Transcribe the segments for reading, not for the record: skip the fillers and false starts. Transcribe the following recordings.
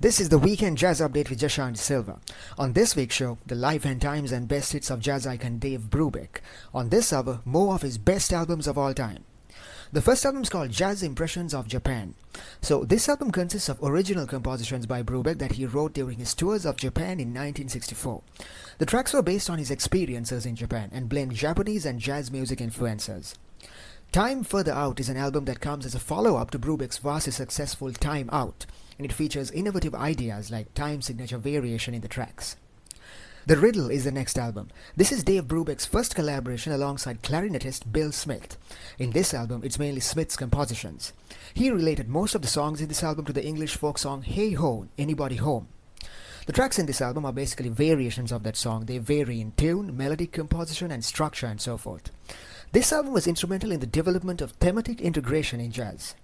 This is the Weekend Jazz Update with Jashan Silva. On this week's show, the life and times and best hits of jazz icon Dave Brubek. On this hour, more of his best albums of all time. The first album is called Jazz Impressions of Japan. So this album consists of original compositions by Brubeck that he wrote during his tours of Japan in 1964. The tracks were based on his experiences in Japan and blend Japanese and jazz music influences. Time Further Out is an album that comes as a follow-up to Brubeck's vastly successful Time Out, and it features innovative ideas like time signature variation in the tracks. The Riddle is the next album. This is Dave Brubek's first collaboration alongside clarinetist Bill Smith. In this album, it's mainly Smith's compositions. He related most of the songs in this album to the English folk song Hey Ho, Anybody Home. The tracks in this album are basically variations of that song. They vary in tune, melodic composition, and structure and so forth. This album was instrumental in the development of thematic integration in jazz.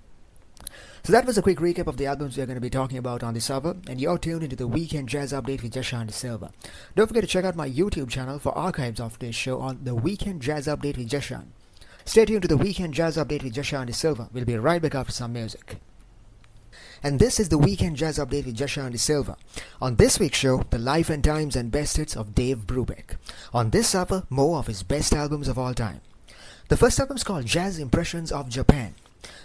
So that was a quick recap of the albums we are going to be talking about on this hour, and you're tuned into the Weekend Jazz Update with Jashan Silva. Don't forget to check out my YouTube channel for archives of today's show on the Weekend Jazz Update with Jashan. Stay tuned to the Weekend Jazz Update with Jashan Silva. We'll be right back after some music. And this is the Weekend Jazz Update with Jashan Silva. On this week's show, the life and times and best hits of Dave Brubek. On this hour, more of his best albums of all time. The first album is called Jazz Impressions of Japan.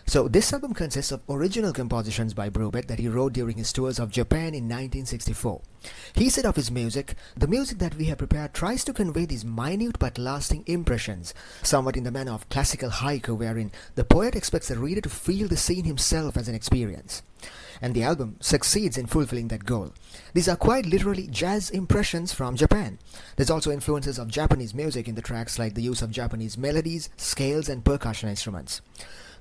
So this album consists of original compositions by Brubeck that he wrote during his tours of Japan in 1964. He said of his music, "The music that we have prepared tries to convey these minute but lasting impressions, somewhat in the manner of classical haiku wherein the poet expects the reader to feel the scene himself as an experience." And the album succeeds in fulfilling that goal. These are quite literally jazz impressions from Japan. There's also influences of Japanese music in the tracks, like the use of Japanese melodies, scales, and percussion instruments.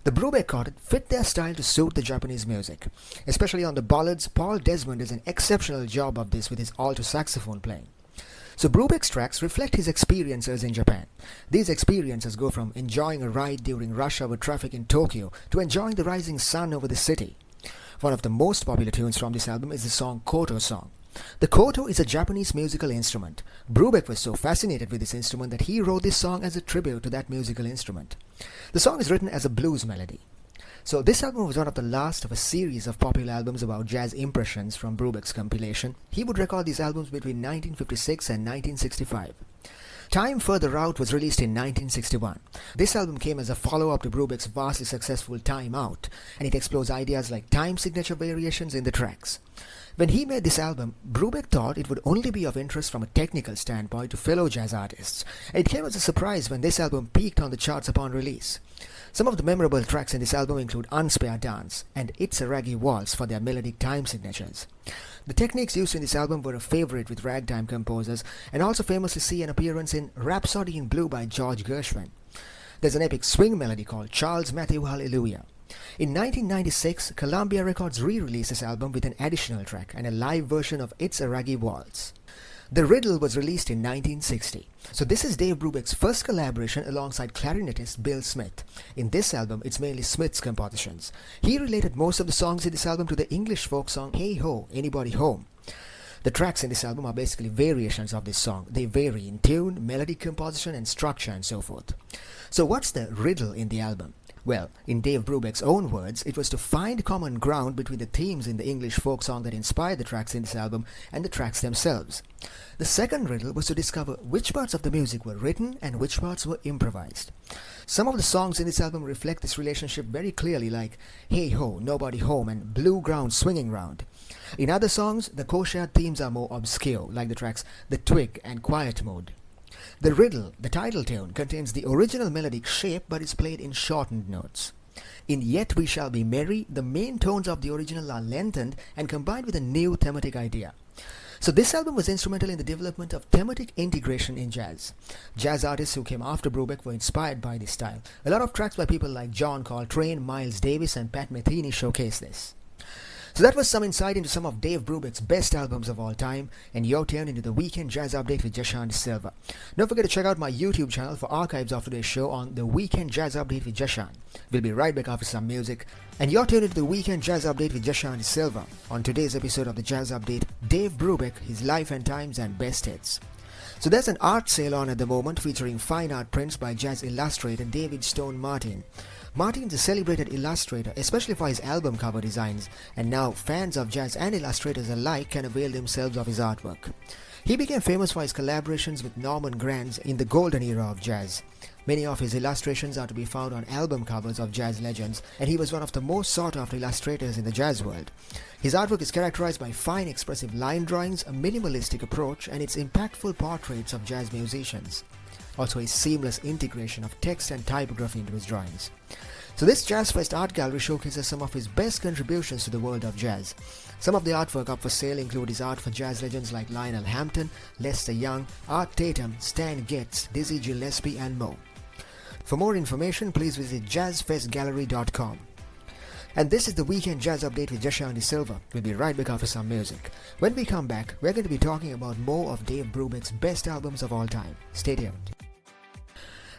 The Brubeck quartet fit their style to suit the Japanese music. Especially on the ballads, Paul Desmond does an exceptional job of this with his alto saxophone playing. So Brubeck's tracks reflect his experiences in Japan. These experiences go from enjoying a ride during rush hour traffic in Tokyo to enjoying the rising sun over the city. One of the most popular tunes from this album is the song Koto Song. The koto is a Japanese musical instrument. Brubeck was so fascinated with this instrument that he wrote this song as a tribute to that musical instrument. The song is written as a blues melody. So this album was one of the last of a series of popular albums about jazz impressions from Brubeck's compilation. He would record these albums between 1956 and 1965. Time Further Out was released in 1961. This album came as a follow-up to Brubeck's vastly successful Time Out, and it explores ideas like time signature variations in the tracks. When he made this album, Brubeck thought it would only be of interest from a technical standpoint to fellow jazz artists. It came as a surprise when this album peaked on the charts upon release. Some of the memorable tracks in this album include Unspare Dance and It's a Raggy Waltz for their melodic time signatures. The techniques used in this album were a favorite with ragtime composers, and also famously see an appearance in Rhapsody in Blue by George Gershwin. There's an epic swing melody called Charles Matthew Hallelujah. In 1996, Columbia Records re-released this album with an additional track and a live version of It's a Raggy Waltz. The Riddle was released in 1960. So this is Dave Brubek's first collaboration alongside clarinetist Bill Smith. In this album, it's mainly Smith's compositions. He related most of the songs in this album to the English folk song Hey Ho, Anybody Home. The tracks in this album are basically variations of this song. They vary in tune, melodic composition, and structure and so forth. So what's the riddle in the album? Well, in Dave Brubek's own words, it was to find common ground between the themes in the English folk song that inspired the tracks in this album and the tracks themselves. The second riddle was to discover which parts of the music were written and which parts were improvised. Some of the songs in this album reflect this relationship very clearly, like Hey Ho, Nobody Home, and Blue Ground Swinging Round. In other songs, the co-shared themes are more obscure, like the tracks The Twig and Quiet Mode. The Riddle, the title tune, contains the original melodic shape but is played in shortened notes. In Yet We Shall Be Merry, the main tones of the original are lengthened and combined with a new thematic idea. So this album was instrumental in the development of thematic integration in jazz. Jazz artists who came after Brubeck were inspired by this style. A lot of tracks by people like John Coltrane, Miles Davis, and Pat Metheny showcase this. So that was some insight into some of Dave Brubeck's best albums of all time, and you're tuned into the Weekend Jazz Update with Jashan Silva. Don't forget to check out my YouTube channel for archives of today's show on the Weekend Jazz Update with Jashan. We'll be right back after some music, and you're tuned into the Weekend Jazz Update with Jashan Silva. On today's episode of the Jazz Update, Dave Brubek, his life and times and best hits. So there's an art sale on at the moment featuring fine art prints by jazz illustrator David Stone Martin. Martin's a celebrated illustrator, especially for his album cover designs, and now fans of jazz and illustrators alike can avail themselves of his artwork. He became famous for his collaborations with Norman Granz in the golden era of jazz. Many of his illustrations are to be found on album covers of jazz legends, and he was one of the most sought-after illustrators in the jazz world. His artwork is characterized by fine expressive line drawings, a minimalistic approach, and its impactful portraits of jazz musicians. Also, his seamless integration of text and typography into his drawings. So this Jazz Fest art gallery showcases some of his best contributions to the world of jazz. Some of the artwork up for sale include his art for jazz legends like Lionel Hampton, Lester Young, Art Tatum, Stan Getz, Dizzy Gillespie, and more. For more information, please visit jazzfestgallery.com. And this is the Weekend Jazz Update with Jashan De Silva. We'll be right back after some music. When we come back, we're going to be talking about more of Dave Brubek's best albums of all time. Stay tuned.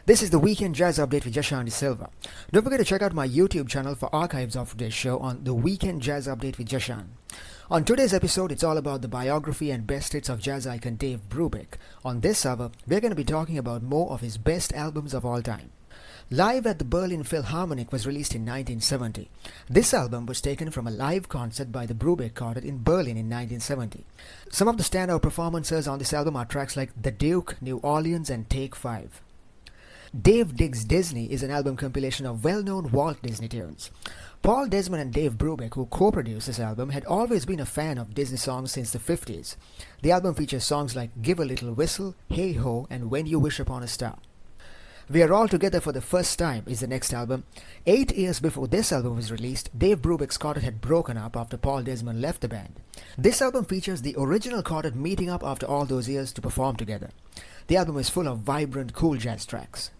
This is the Weekend Jazz Update with Jashan De Silva. Don't forget to check out my YouTube channel for archives of today's show on the Weekend Jazz Update with Jashan. On today's episode, it's all about the biography and best hits of jazz icon Dave Brubek. On this hour, we're going to be talking about more of his best albums of all time. Live at the Berlin Philharmonic was released in 1970. This album was taken from a live concert by the Brubeck Quartet in Berlin in 1970. Some of the standout performances on this album are tracks like The Duke, New Orleans, and Take 5. Dave Digs Disney is an album compilation of well-known Walt Disney tunes. Paul Desmond and Dave Brubek, who co-produced this album, had always been a fan of Disney songs since the 50s. The album features songs like Give a Little Whistle, Hey Ho, and When You Wish Upon a Star. We Are All Together for the First Time is the next album. 8 years before this album was released, Dave Brubek's quartet had broken up after Paul Desmond left the band. This album features the original quartet meeting up after all those years to perform together. The album is full of vibrant, cool jazz tracks.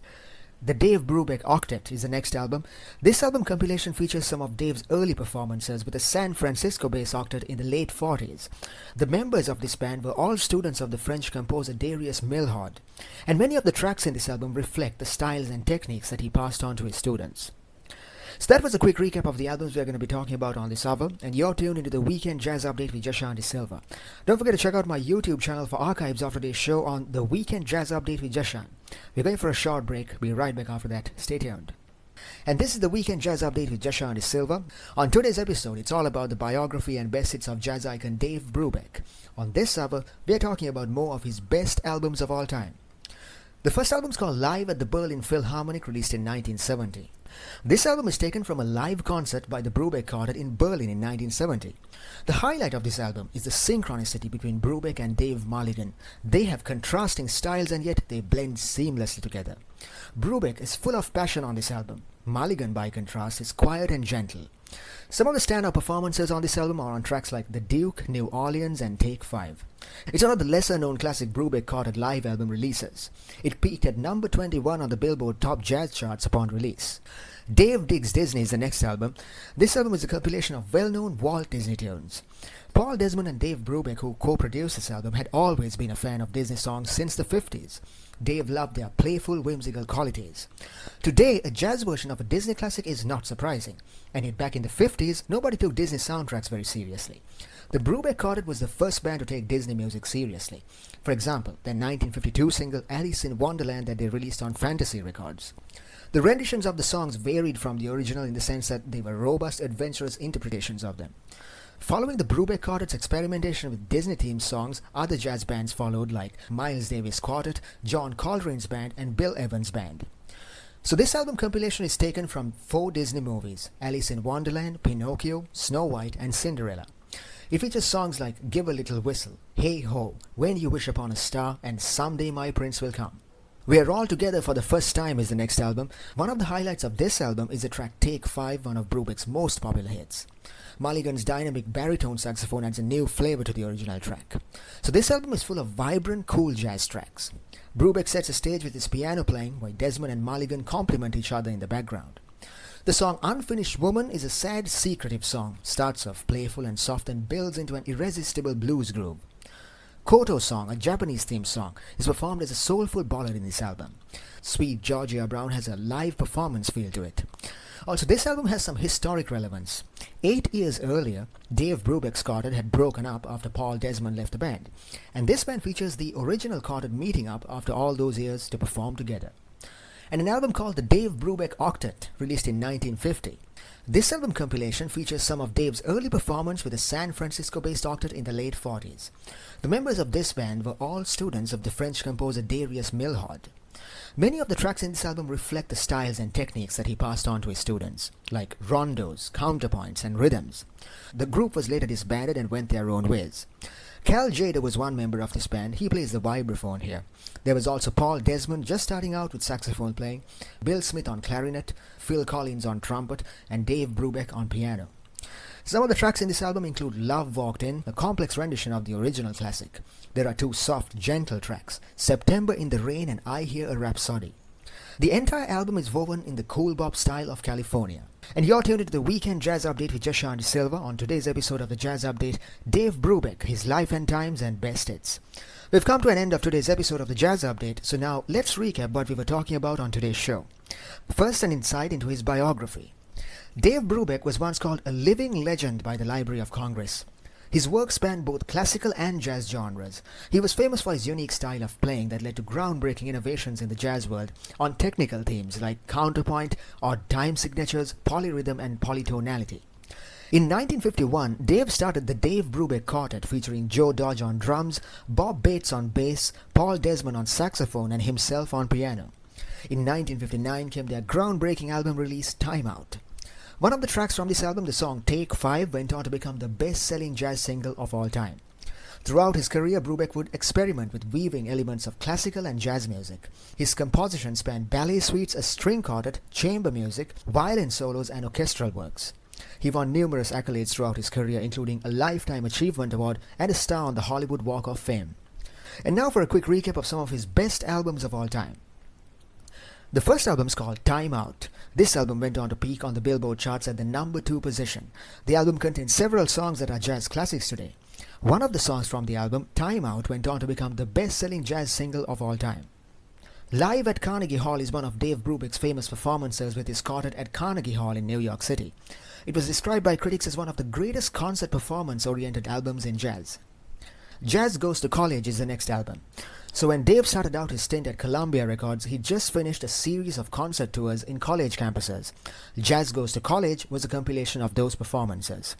The Dave Brubek Octet is the next album. This album compilation features some of Dave's early performances with a San Francisco-based octet in the late 40s. The members of this band were all students of the French composer Darius Milhaud, and many of the tracks in this album reflect the styles and techniques that he passed on to his students. So that was a quick recap of the albums we're going to be talking about on this hour, and you're tuned into the Weekend Jazz Update with Jashan De Silva. Don't forget to check out my YouTube channel for archives of today's show on the Weekend Jazz Update with Jashan. We're going for a short break. Be right back after that. Stay tuned. And this is the Weekend Jazz Update with Jashan De Silva. On today's episode, it's all about the biography and best hits of jazz icon Dave Brubek. On this hour, we're talking about more of his best albums of all time. The first album is called Live at the Berlin Philharmonic, released in 1970. This album is taken from a live concert by the Brubeck Quartet in Berlin in 1970. The highlight of this album is the synchronicity between Brubeck and Dave Mulligan. They have contrasting styles and yet they blend seamlessly together. Brubeck is full of passion on this album. Mulligan, by contrast, is quiet and gentle. Some of the standout performances on this album are on tracks like The Duke, New Orleans, and Take 5. It's one of the lesser-known classic Brubeck Quartet live album releases. It peaked at number 21 on the Billboard Top Jazz charts upon release. Dave Digs Disney is the next album. This album is a compilation of well-known Walt Disney tunes. Paul Desmond and Dave Brubek, who co-produced this album, had always been a fan of Disney songs since the 50s. Dave loved their playful, whimsical qualities. Today, a jazz version of a Disney classic is not surprising, and yet back in the 50s, nobody took Disney soundtracks very seriously. The Brubeck Quartet was the first band to take Disney music seriously. For example, their 1952 single Alice in Wonderland that they released on Fantasy Records. The renditions of the songs varied from the original in the sense that they were robust, adventurous interpretations of them. Following the Brubeck Quartet's experimentation with Disney-themed songs, other jazz bands followed like Miles Davis Quartet, John Coltrane's band, and Bill Evans' band. So this album compilation is taken from 4 Disney movies: Alice in Wonderland, Pinocchio, Snow White, and Cinderella. It features songs like Give a Little Whistle, Hey Ho, When You Wish Upon a Star, and Someday My Prince Will Come. We Are All Together for the First Time is the next album. One of the highlights of this album is the track Take 5, one of Brubeck's most popular hits. Mulligan's dynamic baritone saxophone adds a new flavor to the original track. So this album is full of vibrant, cool jazz tracks. Brubeck sets the stage with his piano playing, while Desmond and Mulligan complement each other in the background. The song Unfinished Woman is a sad, secretive song, starts off playful and soft and builds into an irresistible blues groove. Koto Song, a Japanese theme song, is performed as a soulful ballad in this album. Sweet Georgia Brown has a live performance feel to it. Also, this album has some historic relevance. 8 years earlier, Dave Brubek's quartet had broken up after Paul Desmond left the band, and this band features the original quartet meeting up after all those years to perform together. and an album called the Dave Brubek Octet, released in 1950. This album compilation features some of Dave's early performance with a San Francisco-based octet in the late 40s. The members of this band were all students of the French composer Darius Milhaud. Many of the tracks in this album reflect the styles and techniques that he passed on to his students, like rondos, counterpoints, and rhythms. The group was later disbanded and went their own ways. Cal Jader was one member of this band. He plays the vibraphone here. There was also Paul Desmond just starting out with saxophone playing, Bill Smith on clarinet, Phil Collins on trumpet, and Dave Brubek on piano. Some of the tracks in this album include Love Walked In, a complex rendition of the original classic. There are two soft, gentle tracks, September in the Rain and I Hear a Rhapsody. The entire album is woven in the cool bop style of California. And you're tuned into the Weekend Jazz Update with Jashan De Silva. On today's episode of the Jazz Update, Dave Brubek, his life and times and best hits. We've come to an end of today's episode of the Jazz Update, so now let's recap what we were talking about on today's show. First, an insight into his biography. Dave Brubek was once called a living legend by the Library of Congress. His work spanned both classical and jazz genres. He was famous for his unique style of playing that led to groundbreaking innovations in the jazz world on technical themes like counterpoint, odd time signatures, polyrhythm, and polytonality. In 1951, Dave started the Dave Brubek Quartet featuring Joe Dodge on drums, Bob Bates on bass, Paul Desmond on saxophone, and himself on piano. In 1959 came their groundbreaking album release, Time Out. One of the tracks from this album, the song Take 5, went on to become the best-selling jazz single of all time. Throughout his career, Brubeck would experiment with weaving elements of classical and jazz music. His compositions spanned ballet suites, a string quartet, chamber music, violin solos, and orchestral works. He won numerous accolades throughout his career, including a Lifetime Achievement Award and a star on the Hollywood Walk of Fame. And now for a quick recap of some of his best albums of all time. The first album is called Time Out. This album went on to peak on the Billboard charts at the number 2 position. The album contains several songs that are jazz classics today. One of the songs from the album, Time Out, went on to become the best-selling jazz single of all time. Live at Carnegie Hall is one of Dave Brubek's famous performances with his quartet at Carnegie Hall in New York City. It was described by critics as one of the greatest concert performance-oriented albums in jazz. Jazz Goes to College is the next album. So when Dave started out his stint at Columbia Records, he just finished a series of concert tours in college campuses. Jazz Goes to College was a compilation of those performances.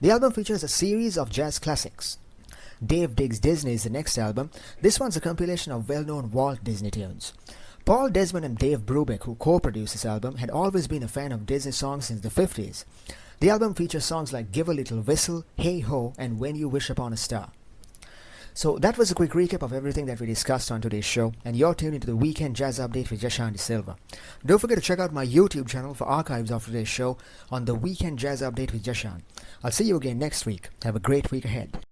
The album features a series of jazz classics. Dave Digs Disney is the next album. This one's a compilation of well-known Walt Disney tunes. Paul Desmond and Dave Brubek, who co-produced this album, had always been a fan of Disney songs since the 50s. The album features songs like Give a Little Whistle, Hey Ho, and When You Wish Upon a Star. So that was a quick recap of everything that we discussed on today's show, and you're tuned into the Weekend Jazz Update with Jashan De Silva. Don't forget to check out my YouTube channel for archives of today's show on the Weekend Jazz Update with Jashan. I'll see you again next week. Have a great week ahead.